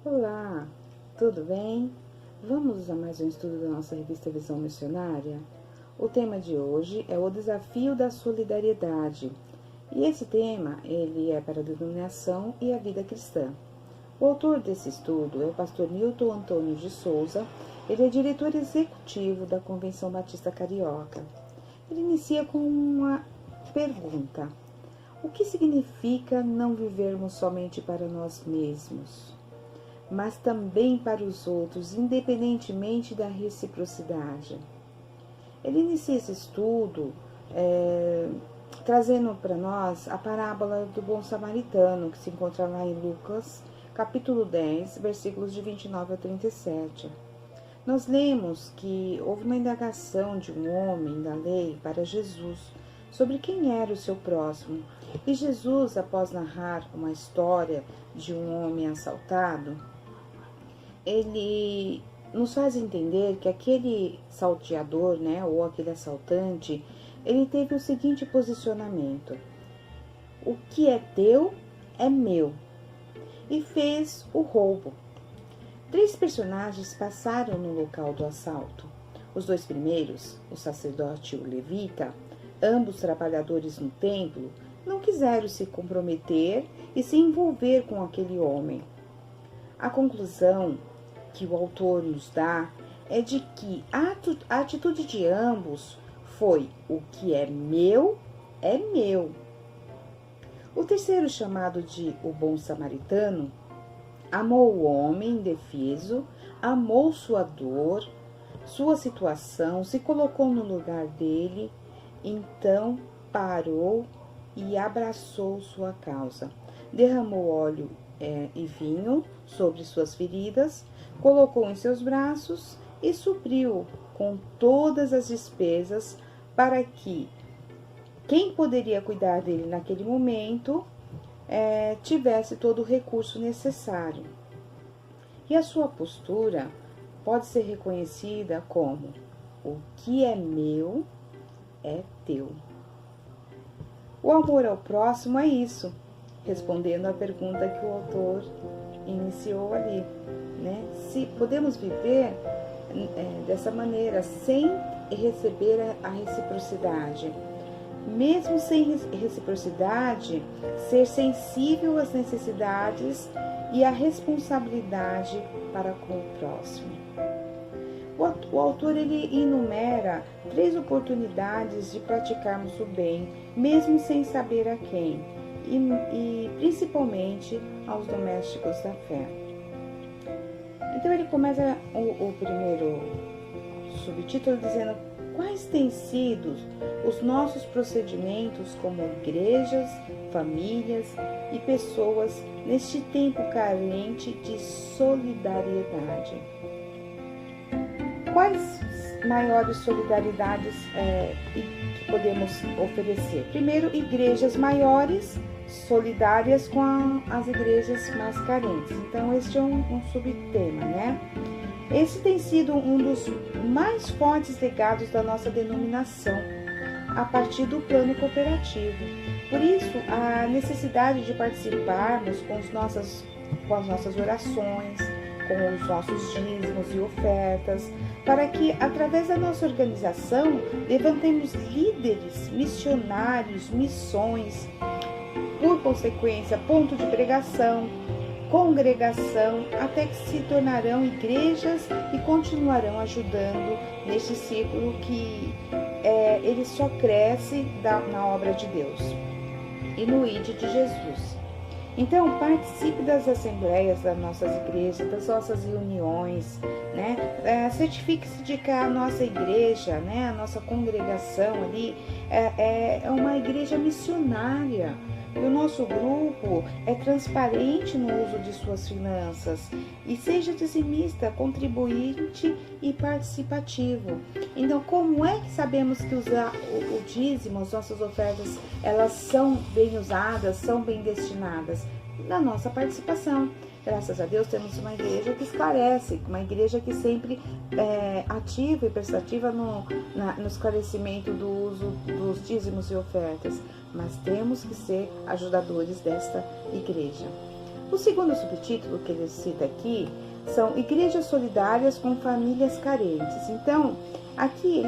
Olá, tudo bem? Vamos a mais um estudo da nossa revista Visão Missionária? O tema de hoje é o desafio da solidariedade. E esse tema, ele é para a denominação e a vida cristã. O autor desse estudo é o pastor Nilton Antônio de Souza. Ele é diretor executivo da Convenção Batista Carioca. Ele inicia com uma pergunta: o que significa não vivermos somente para nós mesmos, mas também para os outros, independentemente da reciprocidade? Ele inicia esse estudo trazendo para nós a parábola do bom samaritano, que se encontra lá em Lucas, capítulo 10, versículos de 29 a 37. Nós lemos que houve uma indagação de um homem da lei para Jesus sobre quem era o seu próximo. E Jesus, após narrar uma história de um homem assaltado, ele nos faz entender que aquele salteador, ou aquele assaltante, ele teve o seguinte posicionamento: o que é teu é meu, e fez o roubo. 3 personagens passaram no local do assalto. Os 2 primeiros, o sacerdote e o levita, ambos trabalhadores no templo, não quiseram se comprometer e se envolver com aquele homem. A conclusão que o autor nos dá é de que a atitude de ambos foi: o que é meu é meu. O terceiro, chamado de o bom samaritano, amou o homem indefeso, amou sua dor, sua situação, se colocou no lugar dele, então parou e abraçou sua causa. Derramou óleo e vinho sobre suas feridas, colocou em seus braços e supriu com todas as despesas para que quem poderia cuidar dele naquele momento tivesse todo o recurso necessário. E a sua postura pode ser reconhecida como: o que é meu é teu. O amor ao próximo é isso, respondendo à pergunta que o autor iniciou ali, Se podemos viver dessa maneira, sem receber a reciprocidade. Mesmo sem reciprocidade, ser sensível às necessidades e à responsabilidade para com o próximo. O autor ele enumera 3 oportunidades de praticarmos o bem, mesmo sem saber a quem, e principalmente aos domésticos da fé. Então ele começa o primeiro subtítulo dizendo: quais têm sido os nossos procedimentos como igrejas, famílias e pessoas neste tempo carente de solidariedade? Quais maiores solidariedades que podemos oferecer? Primeiro, igrejas maiores, solidárias com as igrejas mais carentes. Então, este é um subtema, Esse tem sido um dos mais fortes legados da nossa denominação, a partir do plano cooperativo. Por isso, a necessidade de participarmos com as nossas orações, com os nossos dízimos e ofertas, para que, através da nossa organização, levantemos líderes, missionários, missões, por consequência, ponto de pregação, congregação, até que se tornarão igrejas e continuarão ajudando neste ciclo que ele só cresce na obra de Deus e no ID de Jesus. Então, participe das assembleias das nossas igrejas, das nossas reuniões, certifique-se de que a nossa igreja, a nossa congregação ali é uma igreja missionária. E o nosso grupo é transparente no uso de suas finanças. E seja dizimista, contribuinte e participativo. Então, como é que sabemos que o dízimo, as nossas ofertas, elas são bem usadas, são bem destinadas? Na nossa participação. Graças a Deus temos uma igreja que esclarece, uma igreja que sempre é ativa e prestativa no esclarecimento do uso dos dízimos e ofertas. Mas temos que ser ajudadores desta igreja. O segundo subtítulo que ele cita aqui são Igrejas Solidárias com Famílias Carentes. Então, aqui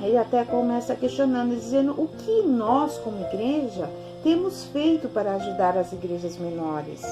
ele até começa questionando, dizendo o que nós, como igreja, temos feito para ajudar as igrejas menores.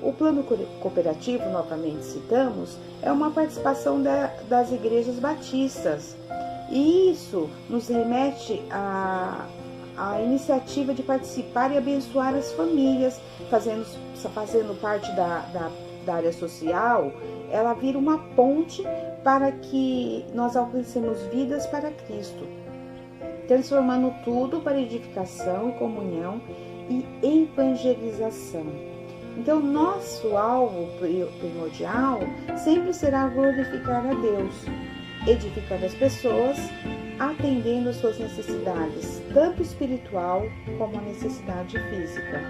O plano cooperativo, novamente citamos, é uma participação das igrejas batistas. E isso nos remete à iniciativa de participar e abençoar as famílias, fazendo parte da área social. Ela vira uma ponte para que nós alcancemos vidas para Cristo, transformando tudo para edificação, comunhão e evangelização. Então, nosso alvo primordial sempre será glorificar a Deus, edificando as pessoas, atendendo às suas necessidades, tanto espiritual como a necessidade física.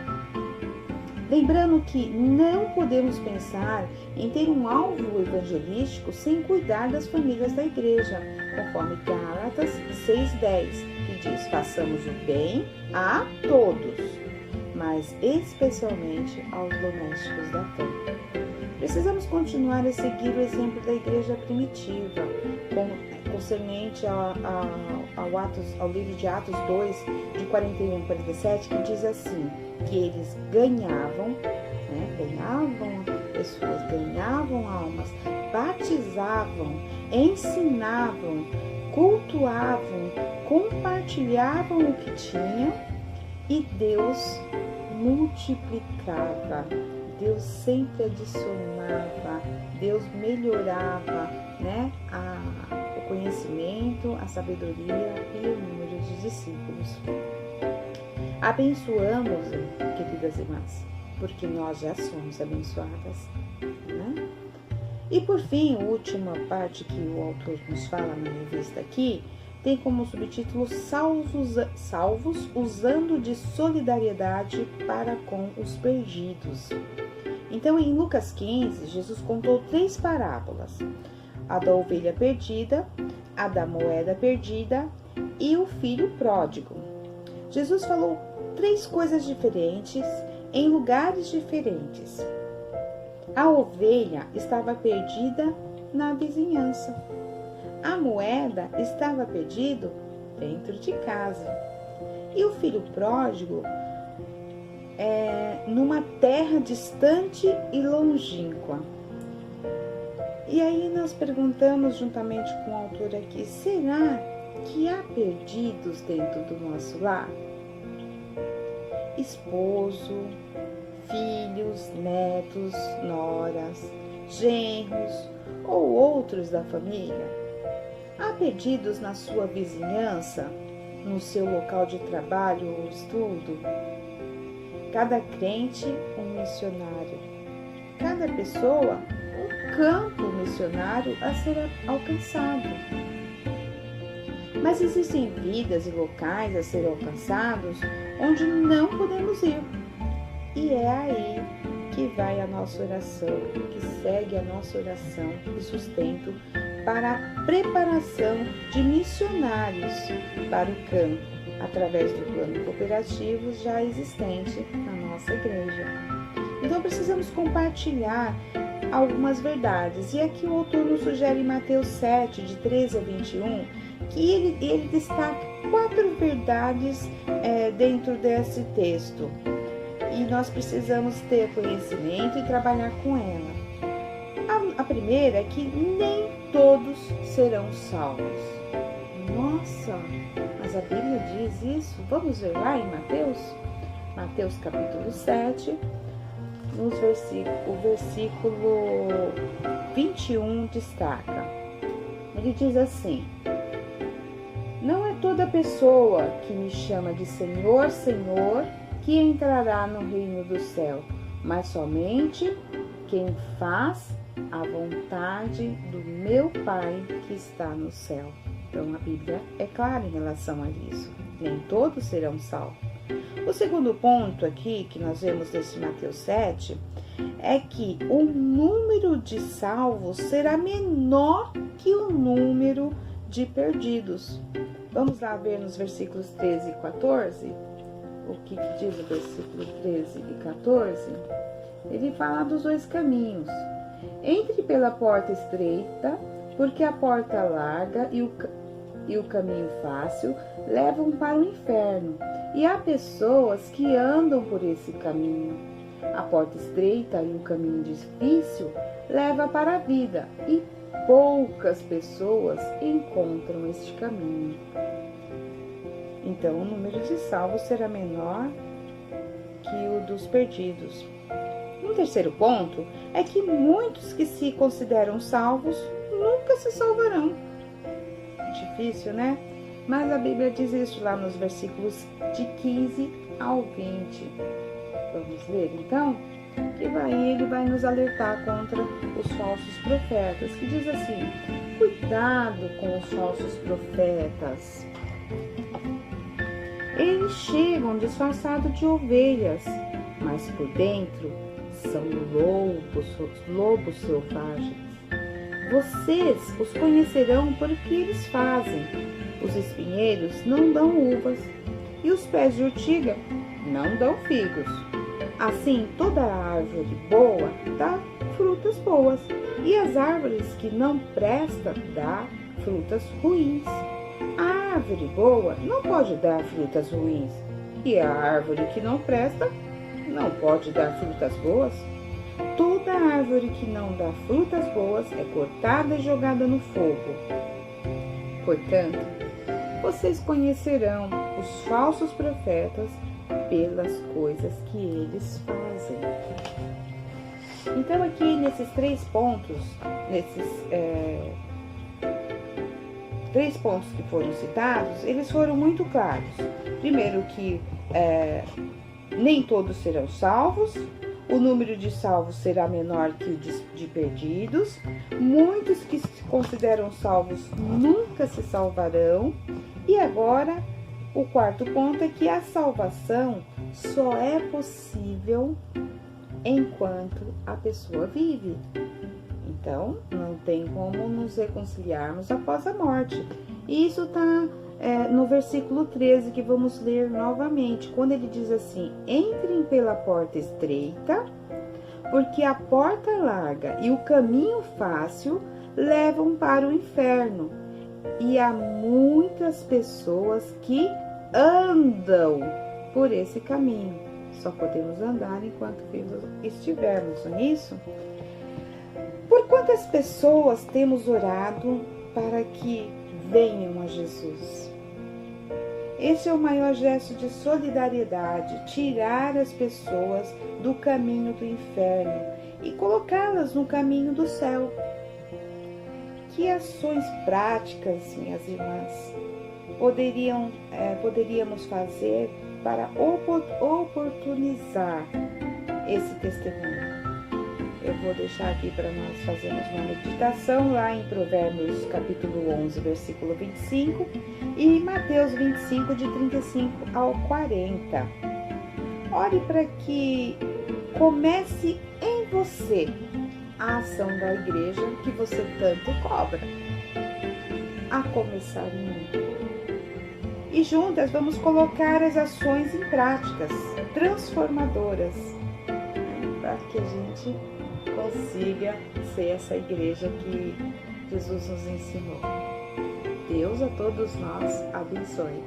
Lembrando que não podemos pensar em ter um alvo evangelístico sem cuidar das famílias da igreja, conforme Gálatas 6,10, que diz: façamos o bem a todos, mas especialmente aos domésticos da fé. Precisamos continuar a seguir o exemplo da igreja primitiva, concernente ao livro de Atos 2, de 41 a 47, que diz assim, que eles ganhavam pessoas, ganhavam almas, batizavam, ensinavam, cultuavam, compartilhavam o que tinham e Deus multiplicava. Deus sempre adicionava, Deus melhorava, o conhecimento, a sabedoria e o número de discípulos. Abençoamos, queridas irmãs, porque nós já somos abençoadas, né? E por fim, a última parte que o autor nos fala na revista aqui, tem como subtítulo Salvos usando de solidariedade para com os perdidos. Então, em Lucas 15, Jesus contou 3 parábolas: a da ovelha perdida, a da moeda perdida e o filho pródigo. Jesus falou 3 coisas diferentes em lugares diferentes. A ovelha estava perdida na vizinhança. A moeda estava perdido dentro de casa. E o filho pródigo numa terra distante e longínqua. E aí nós perguntamos juntamente com o autor aqui, será que há perdidos dentro do nosso lar? Esposo, filhos, netos, noras, genros ou outros da família? Há perdidos na sua vizinhança, no seu local de trabalho ou estudo? Cada crente, um missionário. Cada pessoa, um campo missionário a ser alcançado. Mas existem vidas e locais a serem alcançados onde não podemos ir. E é aí que vai a nossa oração, que segue a nossa oração e sustento para a preparação de missionários para o campo, através do plano cooperativo já existente na nossa igreja. Então precisamos compartilhar algumas verdades. E aqui o autor nos sugere em Mateus 7, de 13 a 21, que ele destaca 4 verdades dentro desse texto. E nós precisamos ter conhecimento e trabalhar com ela. A primeira é que nem todos serão salvos. Nossa, mas a Bíblia diz isso? Vamos ver lá em Mateus? Mateus capítulo 7, o versículo 21 destaca. Ele diz assim: não é toda pessoa que me chama de Senhor, Senhor, que entrará no reino do céu, mas somente quem faz a vontade do meu Pai que está no céu. Então a Bíblia é clara em relação a isso. Nem todos serão salvos. O segundo ponto aqui que nós vemos nesse Mateus 7 é que o número de salvos será menor que o número de perdidos. Vamos lá ver nos versículos 13 e 14. o que diz o versículo 13 e 14, ele fala dos dois caminhos. Entre pela porta estreita, porque a porta larga e o caminho fácil levam para o inferno, e há pessoas que andam por esse caminho. A porta estreita e o caminho difícil leva para a vida, e poucas pessoas encontram este caminho. Então, o número de salvos será menor que o dos perdidos. Um terceiro ponto é que muitos que se consideram salvos nunca se salvarão. Difícil, né? Mas a Bíblia diz isso lá nos versículos de 15 ao 20. Vamos ler então? Ele vai nos alertar contra os falsos profetas, que diz assim: cuidado com os falsos profetas. Eles chegam disfarçados de ovelhas, mas por dentro são lobos selvagens. Vocês os conhecerão por que eles fazem. Os espinheiros não dão uvas, e os pés de urtiga não dão figos. Assim, toda árvore boa dá frutas boas, e as árvores que não prestam dá frutas ruins. A árvore boa não pode dar frutas ruins, e a árvore que não presta não pode dar frutas boas. Toda árvore que não dá frutas boas é cortada e jogada no fogo. Portanto, vocês conhecerão os falsos profetas pelas coisas que eles fazem. Então, aqui nesses três pontos, três pontos que foram citados, eles foram muito claros. Primeiro que nem todos serão salvos, o número de salvos será menor que o de perdidos, muitos que se consideram salvos nunca se salvarão, e agora o quarto ponto é que a salvação só é possível enquanto a pessoa vive. Então, não tem como nos reconciliarmos após a morte. E isso está no versículo 13, que vamos ler novamente, quando ele diz assim: entrem pela porta estreita, porque a porta larga e o caminho fácil levam para o inferno, e há muitas pessoas que andam por esse caminho. Só podemos andar enquanto vivos estivermos, não é isso? Por quantas pessoas temos orado para que venham a Jesus? Esse é o maior gesto de solidariedade, tirar as pessoas do caminho do inferno e colocá-las no caminho do céu. Que ações práticas, minhas irmãs, poderíamos fazer para oportunizar esse testemunho? Eu vou deixar aqui para nós fazermos uma meditação lá em Provérbios capítulo 11, versículo 25 e Mateus 25, de 35 ao 40. Ore para que comece em você a ação da igreja que você tanto cobra, a começar em mim. E juntas vamos colocar as ações em práticas transformadoras, para que a gente consiga ser essa igreja que Jesus nos ensinou. Deus a todos nós abençoe.